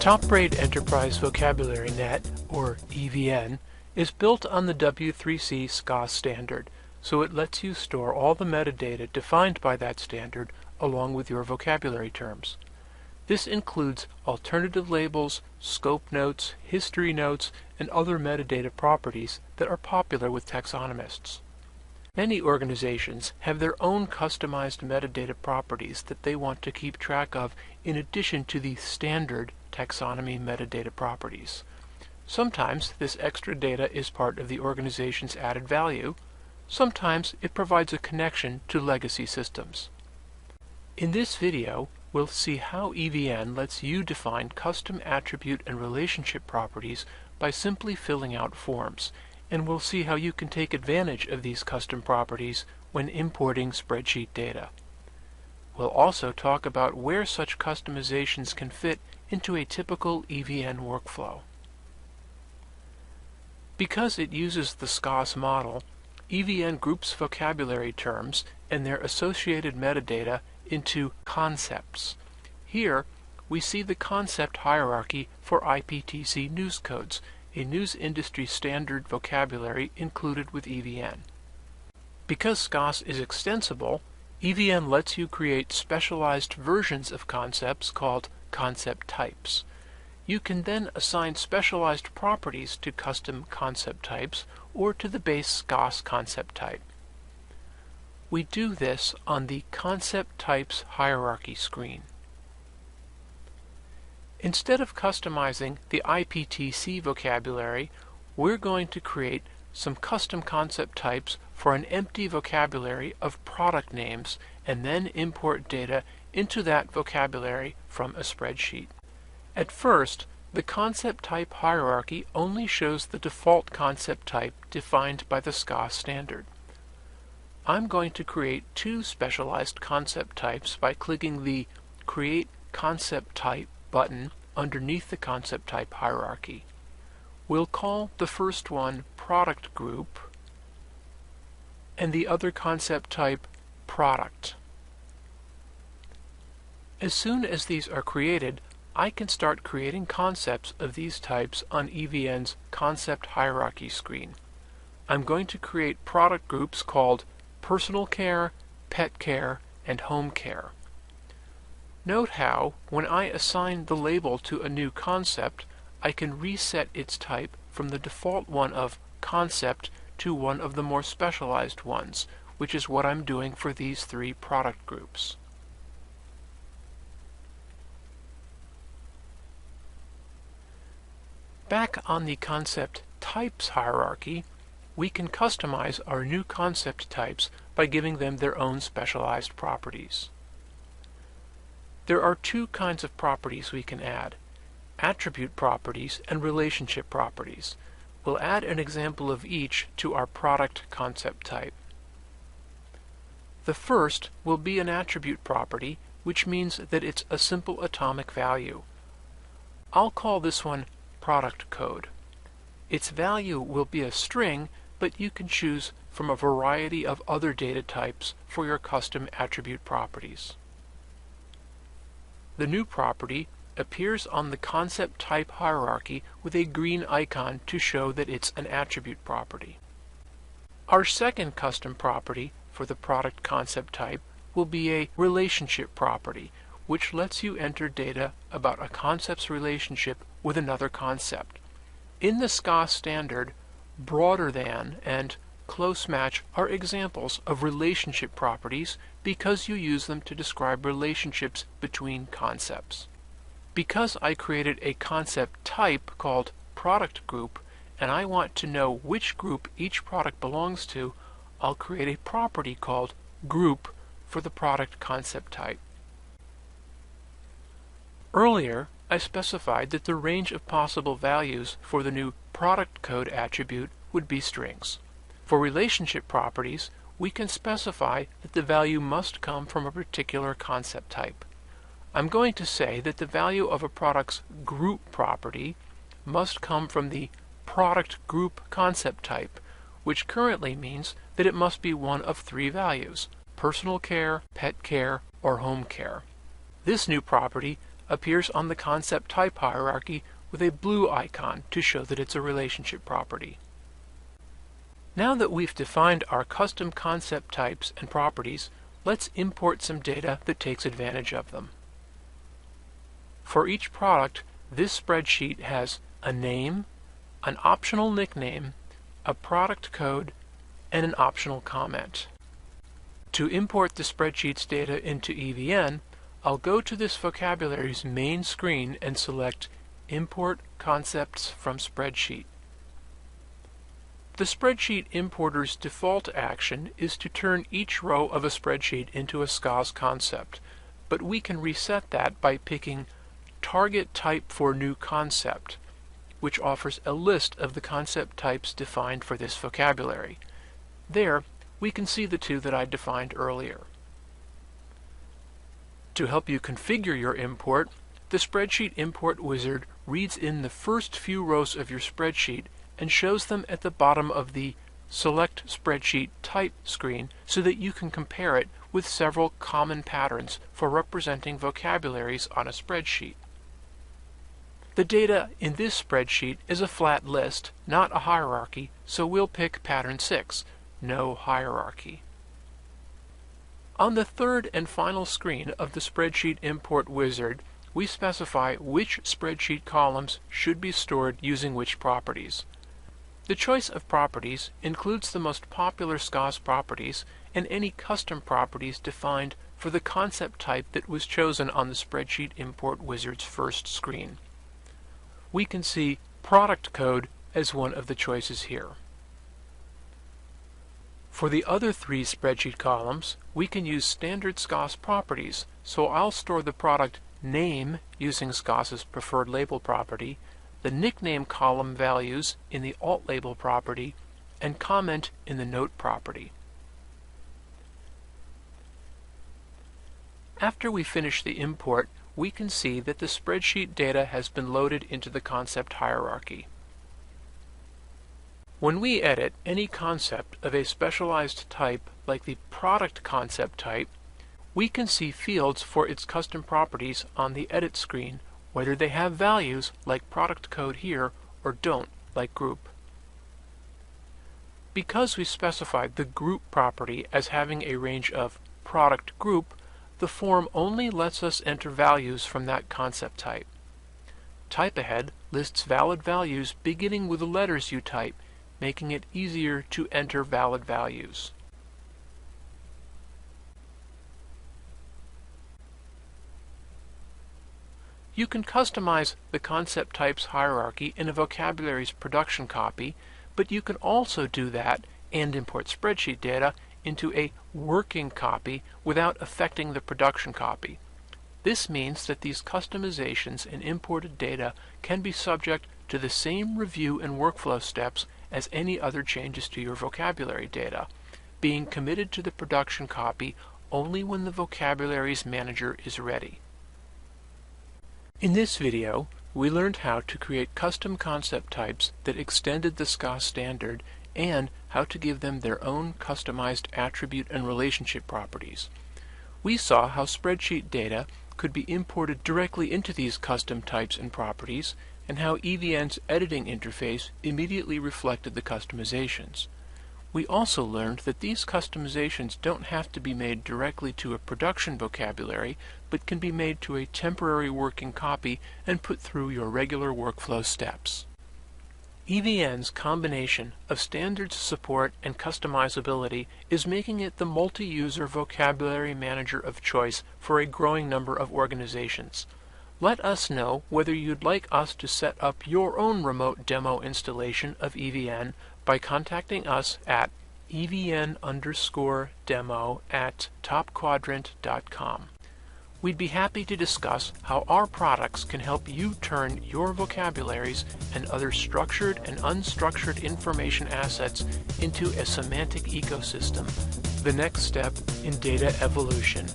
Top-Grade Enterprise Vocabulary Net, or EVN, is built on the W3C SCA standard, so it lets you store all the metadata defined by that standard along with your vocabulary terms. This includes alternative labels, scope notes, history notes, and other metadata properties that are popular with taxonomists. Many organizations have their own customized metadata properties that they want to keep track of in addition to the standard taxonomy metadata properties. Sometimes this extra data is part of the organization's added value. Sometimes it provides a connection to legacy systems. In this video, we'll see how EVN lets you define custom attribute and relationship properties by simply filling out forms, and we'll see how you can take advantage of these custom properties when importing spreadsheet data. We'll also talk about where such customizations can fit into a typical EVN workflow. Because it uses the SCAS model, EVN groups vocabulary terms and their associated metadata into concepts. Here, we see the concept hierarchy for IPTC news codes, a news industry standard vocabulary included with EVN. Because SCAS is extensible, EVN lets you create specialized versions of concepts called concept types. You can then assign specialized properties to custom concept types or to the base SCAS concept type. We do this on the Concept Types Hierarchy screen. Instead of customizing the IPTC vocabulary, we're going to create some custom concept types for an empty vocabulary of product names and then import data into that vocabulary from a spreadsheet. At first, the concept type hierarchy only shows the default concept type defined by the SCAS standard. I'm going to create two specialized concept types by clicking the Create Concept Type button underneath the concept type hierarchy. We'll call the first one Product Group and the other concept type Product. As soon as these are created, I can start creating concepts of these types on EVN's Concept Hierarchy screen. I'm going to create product groups called Personal Care, Pet Care, and Home Care. Note how, when I assign the label to a new concept, I can reset its type from the default one of Concept to one of the more specialized ones, which is what I'm doing for these three product groups. Back on the Concept Types hierarchy, we can customize our new concept types by giving them their own specialized properties. There are two kinds of properties we can add: attribute properties and relationship properties. We'll add an example of each to our product concept type. The first will be an attribute property, which means that it's a simple atomic value. I'll call this one product code. Its value will be a string, but you can choose from a variety of other data types for your custom attribute properties. The new property appears on the concept type hierarchy with a green icon to show that it's an attribute property. Our second custom property for the product concept type will be a relationship property, which lets you enter data about a concept's relationship with another concept. In the SCA standard, broader than and close match are examples of relationship properties because you use them to describe relationships between concepts. Because I created a concept type called product group, and I want to know which group each product belongs to, I'll create a property called group for the product concept type. Earlier, I specified that the range of possible values for the new product code attribute would be strings. For relationship properties, we can specify that the value must come from a particular concept type. I'm going to say that the value of a product's group property must come from the product group concept type, which currently means that it must be one of three values: personal care, pet care, or home care. This new property appears on the concept type hierarchy with a blue icon to show that it's a relationship property. Now that we've defined our custom concept types and properties, let's import some data that takes advantage of them. For each product, this spreadsheet has a name, an optional nickname, a product code, and an optional comment. To import the Spreadsheets data into EVN, I'll go to this vocabulary's main screen and select Import Concepts from Spreadsheet. The spreadsheet importer's default action is to turn each row of a spreadsheet into a SCOS concept, but we can reset that by picking Target Type for New Concept, which offers a list of the concept types defined for this vocabulary. There, we can see the two that I defined earlier. To help you configure your import, the Spreadsheet Import Wizard reads in the first few rows of your spreadsheet and shows them at the bottom of the Select Spreadsheet Type screen so that you can compare it with several common patterns for representing vocabularies on a spreadsheet. The data in this spreadsheet is a flat list, not a hierarchy, so we'll pick pattern 6, no hierarchy. On the third and final screen of the Spreadsheet Import Wizard, we specify which spreadsheet columns should be stored using which properties. The choice of properties includes the most popular SCOS properties and any custom properties defined for the concept type that was chosen on the Spreadsheet Import Wizard's first screen. We can see product code as one of the choices here. For the other three spreadsheet columns, we can use standard SCOS properties, so I'll store the product name using SCOS's preferred label property, the nickname column values in the alt label property, and comment in the note property. After we finish the import, we can see that the spreadsheet data has been loaded into the concept hierarchy. When we edit any concept of a specialized type like the product concept type, we can see fields for its custom properties on the edit screen, whether they have values like product code here or don't like group. Because we specified the group property as having a range of product group, the form only lets us enter values from that concept type. Type Ahead lists valid values beginning with the letters you type, making it easier to enter valid values. You can customize the concept types hierarchy in a vocabulary's production copy, but you can also do that and import spreadsheet data into a working copy without affecting the production copy. This means that these customizations and imported data can be subject to the same review and workflow steps as any other changes to your vocabulary data, being committed to the production copy only when the vocabulary's manager is ready. In this video, we learned how to create custom concept types that extended the SCOS standard and how to give them their own customized attribute and relationship properties. We saw how spreadsheet data could be imported directly into these custom types and properties, and how EVN's editing interface immediately reflected the customizations. We also learned that these customizations don't have to be made directly to a production vocabulary, but can be made to a temporary working copy and put through your regular workflow steps. EVN's combination of standards support and customizability is making it the multi-user vocabulary manager of choice for a growing number of organizations. Let us know whether you'd like us to set up your own remote demo installation of EVN by contacting us at evn_demo@topquadrant.com. We'd be happy to discuss how our products can help you turn your vocabularies and other structured and unstructured information assets into a semantic ecosystem, the next step in data evolution.